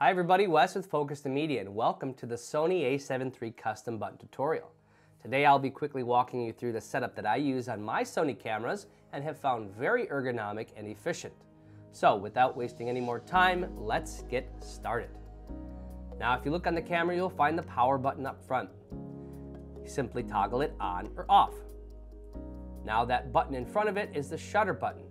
Hi everybody, Wes with Focus to Media, and welcome to the Sony A73 custom button tutorial. Today I'll be quickly walking you through the setup that I use on my Sony cameras and have found very ergonomic and efficient. So without wasting any more time, let's get started. Now if you look on the camera, you'll find the power button up front. You simply toggle it on or off. Now that button in front of it is the shutter button.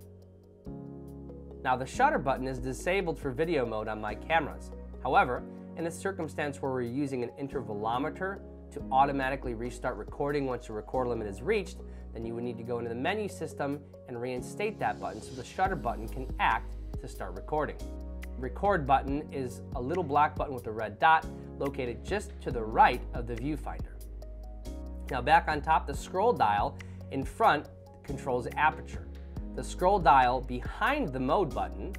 Now the shutter button is disabled for video mode on my cameras. However, in a circumstance where we're using an intervalometer to automatically restart recording once the record limit is reached, then you would need to go into the menu system and reinstate that button so the shutter button can act to start recording. The record button is a little black button with a red dot located just to the right of the viewfinder. Now back on top, the scroll dial in front controls the aperture. The scroll dial behind the mode button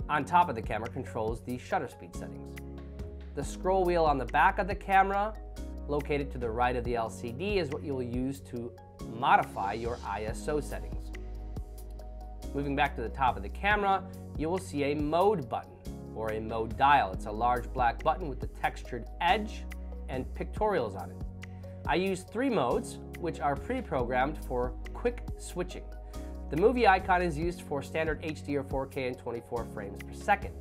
on top of the camera controls the shutter speed settings. The scroll wheel on the back of the camera, located to the right of the LCD, is what you will use to modify your ISO settings. Moving back to the top of the camera, you will see a mode button or a mode dial. It's a large black button with the textured edge and pictorials on it. I use 3 modes, which are pre-programmed for quick switching. The movie icon is used for standard HD or 4K and 24 frames per second.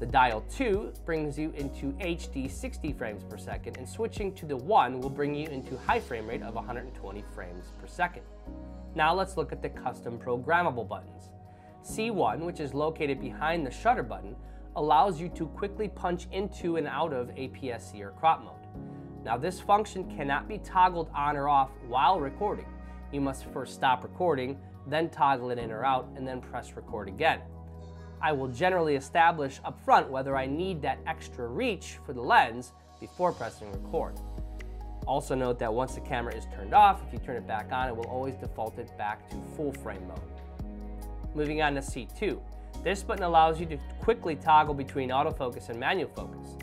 The dial 2 brings you into HD 60 frames per second, and switching to the 1 will bring you into high frame rate of 120 frames per second. Now let's look at the custom programmable buttons. C1, which is located behind the shutter button, allows you to quickly punch into and out of APS-C or crop mode. Now this function cannot be toggled on or off while recording. You must first stop recording, then toggle it in or out, and then press record again. I will generally establish up front whether I need that extra reach for the lens before pressing record. Also note that once the camera is turned off, if you turn it back on, it will always default it back to full frame mode. Moving on to C2. This button allows you to quickly toggle between autofocus and manual focus.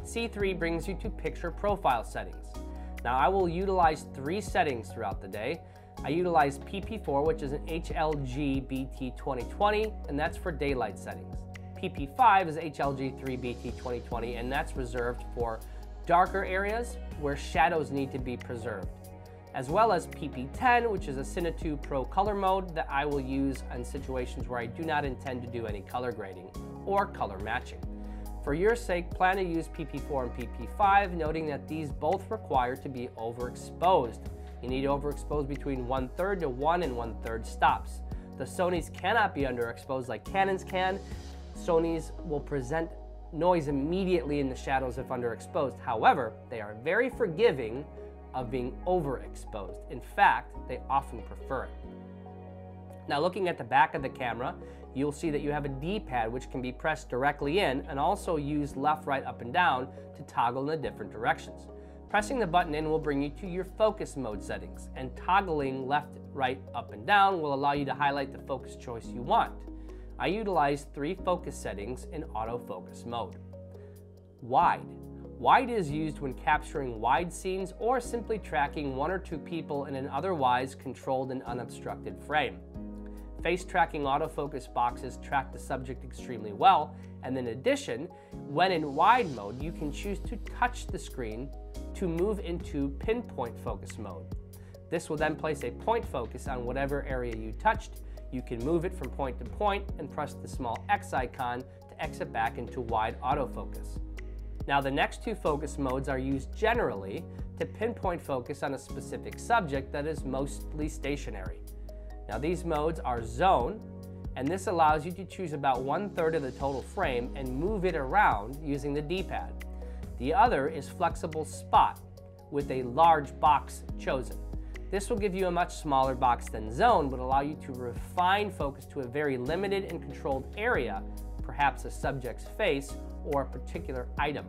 C3 brings you to picture profile settings. Now I will utilize 3 settings throughout the day. I utilize PP4, which is an HLG BT 2020, and that's for daylight settings. PP5 is HLG3 BT 2020, and that's reserved for darker areas where shadows need to be preserved. As well as PP10, which is a Cine 2 Pro color mode that I will use in situations where I do not intend to do any color grading or color matching. For your sake, plan to use PP4 and PP5, noting that these both require to be overexposed. You need to overexpose between 1/3 to 1 1/3 stops. The Sonys cannot be underexposed like Canons can. Sonys will present noise immediately in the shadows if underexposed. However, they are very forgiving of being overexposed. In fact, they often prefer it. Now looking at the back of the camera, you'll see that you have a D-pad which can be pressed directly in and also use left, right, up, and down to toggle in the different directions. Pressing the button in will bring you to your focus mode settings, and toggling left, right, up, and down will allow you to highlight the focus choice you want. I utilize 3 focus settings in autofocus mode. Wide. Wide is used when capturing wide scenes or simply tracking 1 or 2 people in an otherwise controlled and unobstructed frame. Face tracking autofocus boxes track the subject extremely well, and in addition, when in wide mode, you can choose to touch the screen to move into pinpoint focus mode. This will then place a point focus on whatever area you touched. You can move it from point to point and press the small X icon to exit back into wide autofocus. Now the next 2 focus modes are used generally to pinpoint focus on a specific subject that is mostly stationary. Now these modes are zone, and this allows you to choose about 1/3 of the total frame and move it around using the D-pad. The other is flexible spot with a large box chosen. This will give you a much smaller box than zone, but allow you to refine focus to a very limited and controlled area, perhaps a subject's face or a particular item.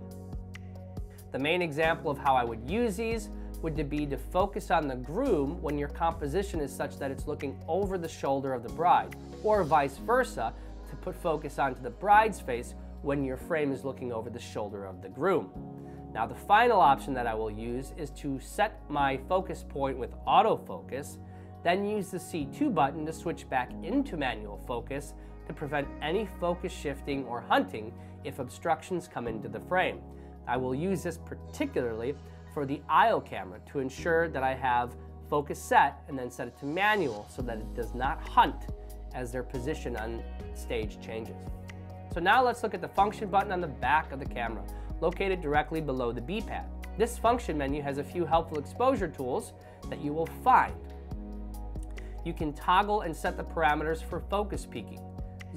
The main example of how I would use these would be to focus on the groom when your composition is such that it's looking over the shoulder of the bride, or vice versa, to put focus onto the bride's face when your frame is looking over the shoulder of the groom. Now the final option that I will use is to set my focus point with autofocus, then use the C2 button to switch back into manual focus to prevent any focus shifting or hunting if obstructions come into the frame. I will use this particularly for the aisle camera to ensure that I have focus set and then set it to manual so that it does not hunt as their position on stage changes. So now let's look at the function button on the back of the camera, located directly below the B pad. This function menu has a few helpful exposure tools that you will find. You can toggle and set the parameters for focus peaking,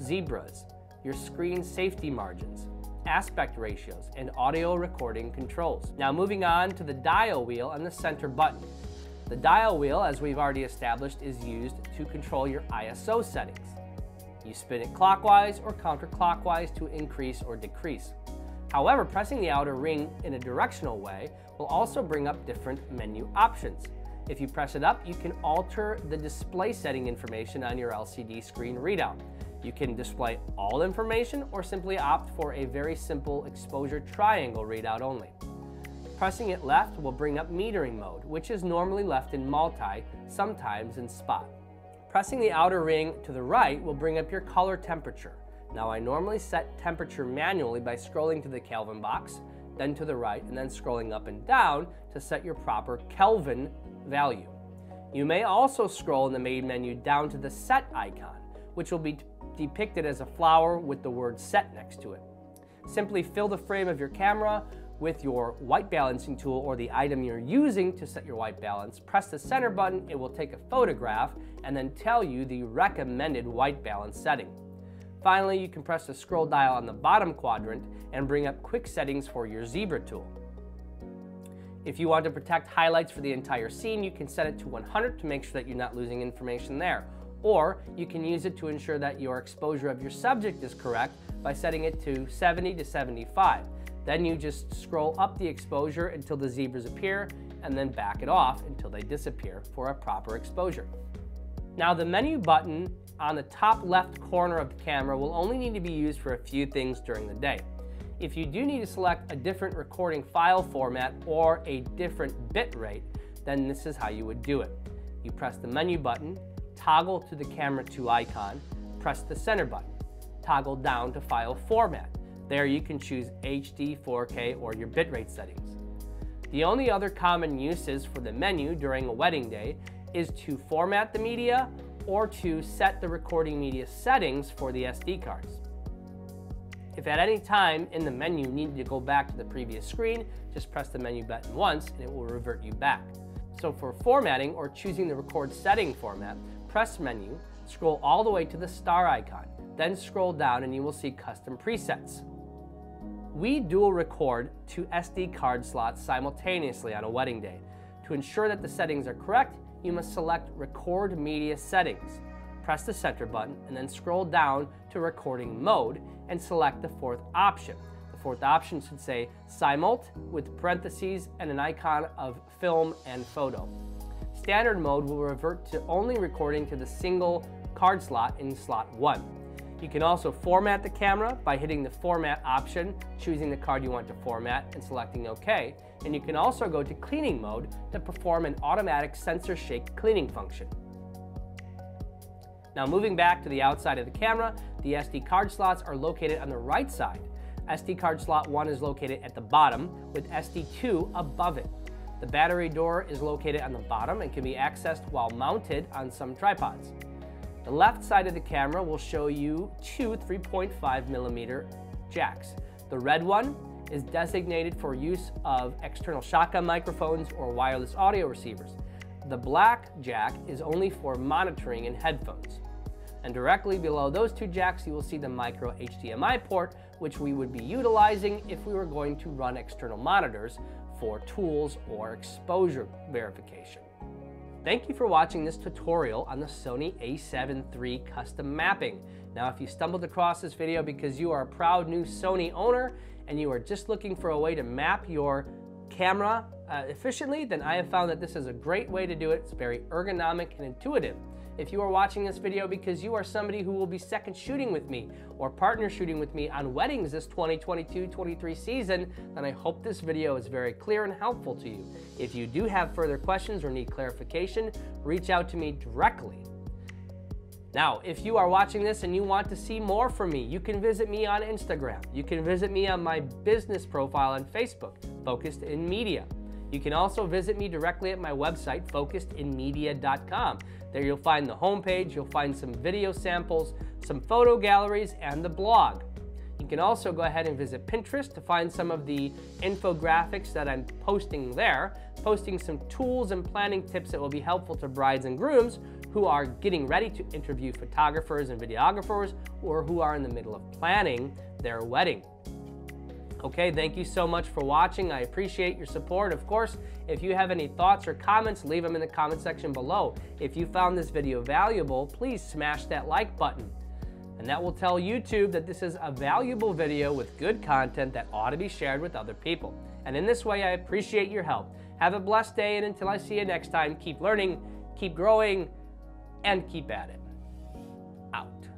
zebras, your screen safety margins, aspect ratios, and audio recording controls. Now moving on to the dial wheel and the center button. The dial wheel, as we've already established, is used to control your ISO settings. You spin it clockwise or counterclockwise to increase or decrease. However, pressing the outer ring in a directional way will also bring up different menu options. If you press it up, you can alter the display setting information on your LCD screen readout. You can display all information or simply opt for a very simple exposure triangle readout only. Pressing it left will bring up metering mode, which is normally left in multi, sometimes in spot. Pressing the outer ring to the right will bring up your color temperature. Now I normally set temperature manually by scrolling to the Kelvin box, then to the right, and then scrolling up and down to set your proper Kelvin value. You may also scroll in the main menu down to the set icon, which will be depicted as a flower with the word set next to it. Simply fill the frame of your camera with your white balancing tool or the item you're using to set your white balance. Press the center button, it will take a photograph and then tell you the recommended white balance setting. Finally, you can press the scroll dial on the bottom quadrant and bring up quick settings for your zebra tool. If you want to protect highlights for the entire scene, you can set it to 100 to make sure that you're not losing information there. Or you can use it to ensure that your exposure of your subject is correct by setting it to 70 to 75. Then you just scroll up the exposure until the zebras appear and then back it off until they disappear for a proper exposure. Now the menu button on the top left corner of the camera will only need to be used for a few things during the day. If you do need to select a different recording file format or a different bit rate, then this is how you would do it. You press the menu button, toggle to the camera 2 icon, press the center button, toggle down to file format. There you can choose HD, 4K, or your bitrate settings. The only other common uses for the menu during a wedding day is to format the media or to set the recording media settings for the SD cards. If at any time in the menu you need to go back to the previous screen, just press the menu button once and it will revert you back. So for formatting or choosing the record setting format, press menu, scroll all the way to the star icon, then scroll down and you will see custom presets. We dual record 2 SD card slots simultaneously on a wedding day. To ensure that the settings are correct, you must select Record Media Settings. Press the center button and then scroll down to Recording Mode and select the 4th option. The 4th option should say Simult with parentheses and an icon of film and photo. Standard mode will revert to only recording to the single card slot in slot 1. You can also format the camera by hitting the format option, choosing the card you want to format and selecting OK. And you can also go to cleaning mode to perform an automatic sensor shake cleaning function. Now moving back to the outside of the camera, the SD card slots are located on the right side. SD card slot 1 is located at the bottom with SD2 above it. The battery door is located on the bottom and can be accessed while mounted on some tripods. The left side of the camera will show you 2 3.5mm jacks. The red one is designated for use of external shotgun microphones or wireless audio receivers. The black jack is only for monitoring and headphones. And directly below those 2 jacks, you will see the micro HDMI port, which we would be utilizing if we were going to run external monitors for tools or exposure verification. Thank you for watching this tutorial on the Sony A7 III custom mapping. Now, if you stumbled across this video because you are a proud new Sony owner and you are just looking for a way to map your camera efficiently, then I have found that this is a great way to do it. It's very ergonomic and intuitive. If you are watching this video because you are somebody who will be second shooting with me or partner shooting with me on weddings this 2022-23 season, then I hope this video is very clear and helpful to you. If you do have further questions or need clarification, reach out to me directly. Now, if you are watching this and you want to see more from me, you can visit me on Instagram. You can visit me on my business profile on Facebook, Focused in Media. You can also visit me directly at my website, focusedinmedia.com. There you'll find the homepage, you'll find some video samples, some photo galleries, and the blog. You can also go ahead and visit Pinterest to find some of the infographics that I'm posting there, posting some tools and planning tips that will be helpful to brides and grooms who are getting ready to interview photographers and videographers, or who are in the middle of planning their wedding. Okay, thank you so much for watching. I appreciate your support. Of course, if you have any thoughts or comments, leave them in the comment section below. If you found this video valuable, please smash that like button. And that will tell YouTube that this is a valuable video with good content that ought to be shared with other people. And in this way, I appreciate your help. Have a blessed day, and until I see you next time, keep learning, keep growing, and keep at it. Out.